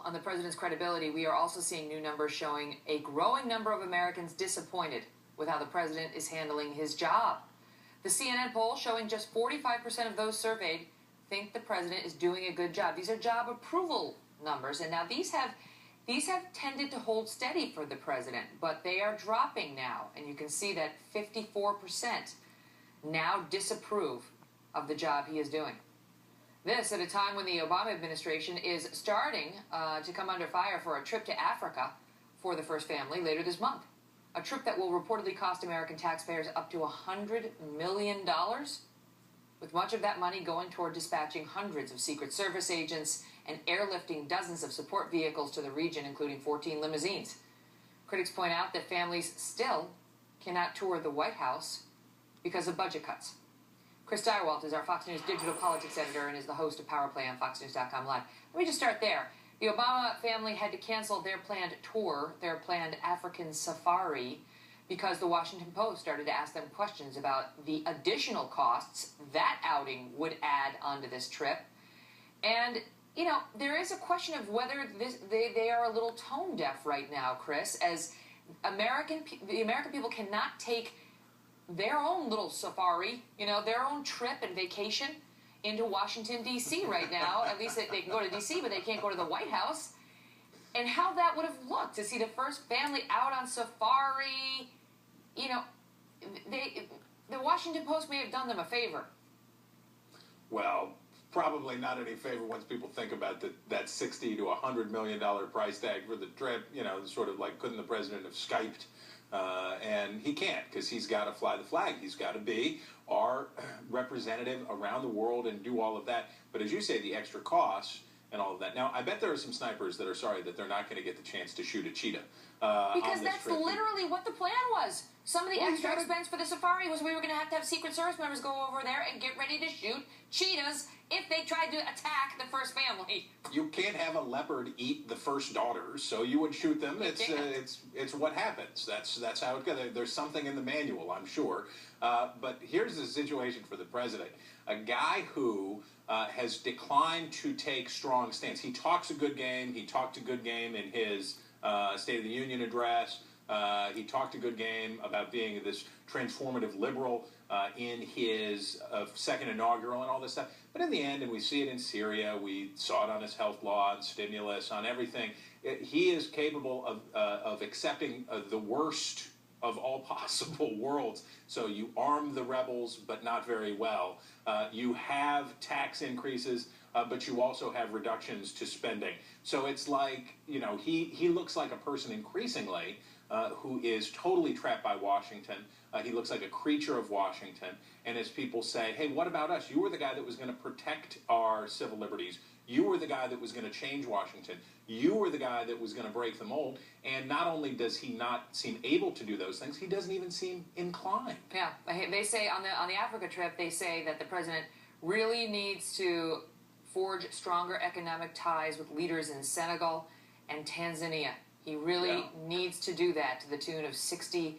on the president's credibility, we are also seeing new numbers showing a growing number of Americans disappointed with how the president is handling his job. The CNN poll showing just 45% of those surveyed think the president is doing a good job. These are job approval numbers, and now these have tended to hold steady for the president, but they are dropping now, and you can see that 54% now disapprove of the job he is doing. This at a time when the Obama administration is starting to come under fire for a trip to Africa for the first family later this month. A trip that will reportedly cost American taxpayers up to $100 million, with much of that money going toward dispatching hundreds of Secret Service agents and airlifting dozens of support vehicles to the region, including 14 limousines. Critics point out that families still cannot tour the White House because of budget cuts. Chris Stirewalt is our Fox News digital politics editor and is the host of Power Play on FoxNews.com Live. Let me just start there. The Obama family had to cancel their planned tour, their planned African safari, because the Washington Post started to ask them questions about the additional costs that outing would add onto this trip. And, you know, there is a question of whether they are a little tone deaf right now, Chris, as the American people cannot take their own little safari, you know, their own trip and vacation into Washington, D.C. right now. At least they can go to D.C., but they can't go to the White House. And how that would have looked to see the first family out on safari. You know, the Washington Post may have done them a favor. Well, probably not any favor once people think about that $60 to $100 million price tag for the trip. You know, sort of like, couldn't the president have Skyped? And he can't, because he's got to fly the flag. He's got to be our representative around the world and do all of that. But as you say, the extra costs and all of that. Now, I bet there are some snipers that are sorry that they're not going to get the chance to shoot a cheetah. Because that's literally what the plan was. Some of the extra expense for the safari was we were going to have Secret Service members go over there and get ready to shoot cheetahs if they tried to attack the first family. You can't have a leopard eat the first daughters, so you would shoot them. It's what happens. That's how it goes. There's something in the manual, I'm sure. But here's the situation for the president. A guy who has declined to take strong stance. He talks a good game. He talked a good game in his State of the Union address. He talked a good game about being this transformative liberal in his second inaugural and all this stuff. But in the end, and we see it in Syria, we saw it on his health law and stimulus, on everything, he is capable of accepting the worst of all possible worlds. So you arm the rebels, but not very well. You have tax increases, but you also have reductions to spending. So it's like, you know, he looks like a person increasingly who is totally trapped by Washington. He looks like a creature of Washington. And as people say, hey, what about us? You were the guy that was going to protect our civil liberties. You were the guy that was going to change Washington. You were the guy that was going to break the mold. And not only does he not seem able to do those things, he doesn't even seem inclined. Yeah, they say on the Africa trip, they say that the president really needs to forge stronger economic ties with leaders in Senegal and Tanzania. He really needs to do that to the tune of $60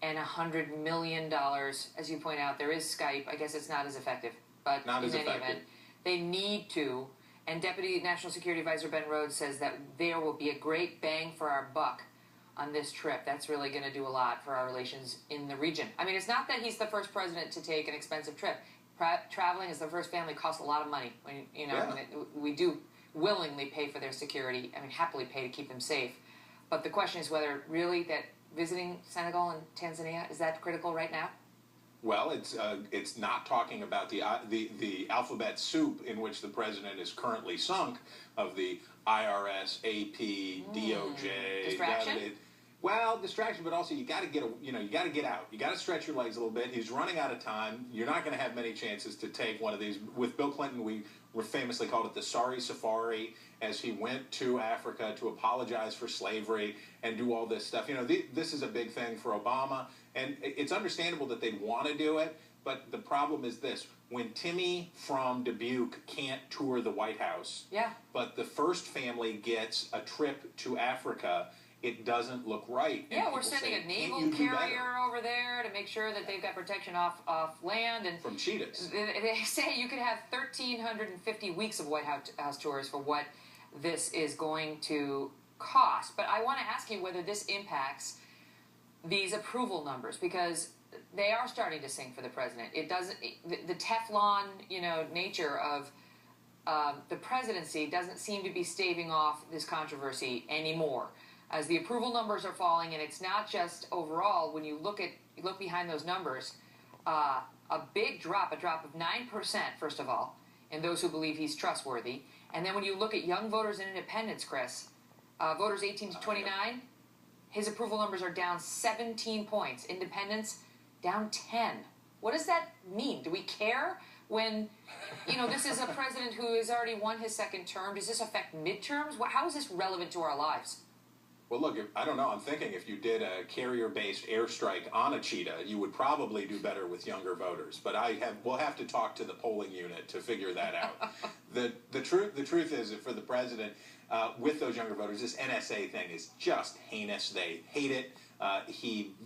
and $100 million. As you point out, there is Skype. I guess it's not as effective, but in any event, they need to. And Deputy National Security Advisor Ben Rhodes says that there will be a great bang for our buck on this trip. That's really going to do a lot for our relations in the region. I mean, it's not that he's the first president to take an expensive trip. Traveling as the first family costs a lot of money. We do willingly pay for their security. I mean, happily pay to keep them safe. But the question is whether really that visiting Senegal and Tanzania, is that critical right now? Well, it's not talking about the alphabet soup in which the president is currently sunk of the IRS, AP, DOJ. Distraction? Well, distraction, but also you got to get out. You got to stretch your legs a little bit. He's running out of time. You're not going to have many chances to take one of these. With Bill Clinton, we famously called it the sorry safari, as he went to Africa to apologize for slavery and do all this stuff. You know, this is a big thing for Obama, and it's understandable that they'd want to do it. But the problem is this: when Timmy from Dubuque can't tour the White House, but the first family gets a trip to Africa, it doesn't look right. Yeah, we're sending a naval carrier over there to make sure that they've got protection off land. And from cheetahs. They say you could have 1,350 weeks of White House tours for what this is going to cost. But I want to ask you whether this impacts these approval numbers, because they are starting to sink for the president. It doesn't. The Teflon, nature of the presidency doesn't seem to be staving off this controversy anymore, as the approval numbers are falling, and it's not just overall. When you look behind those numbers, a big drop, a drop of 9%, first of all, in those who believe he's trustworthy. And then when you look at young voters and independents, Chris, voters 18 to 29, his approval numbers are down 17 points. Independents down 10. What does that mean? Do we care when, this is a president who has already won his second term? Does this affect midterms? How is this relevant to our lives? Well, look, I don't know. I'm thinking if you did a carrier-based airstrike on a cheetah, you would probably do better with younger voters. But we'll have to talk to the polling unit to figure that out. The truth is that for the president, with those younger voters, this NSA thing is just heinous. They hate it.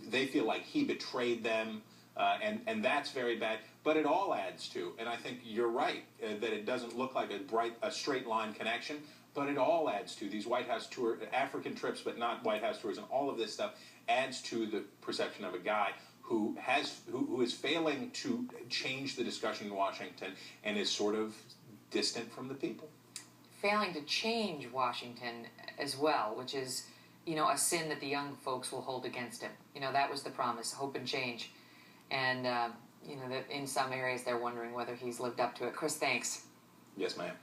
They feel like he betrayed them, and that's very bad. But it all adds to, and I think you're right, that it doesn't look like a straight line connection. But it all adds to these White House tour, African trips, but not White House tours, and all of this stuff adds to the perception of a guy who is failing to change the discussion in Washington and is sort of distant from the people. Failing to change Washington as well, which is, a sin that the young folks will hold against him. That was the promise, hope and change. And, that in some areas they're wondering whether he's lived up to it. Chris, thanks. Yes, ma'am.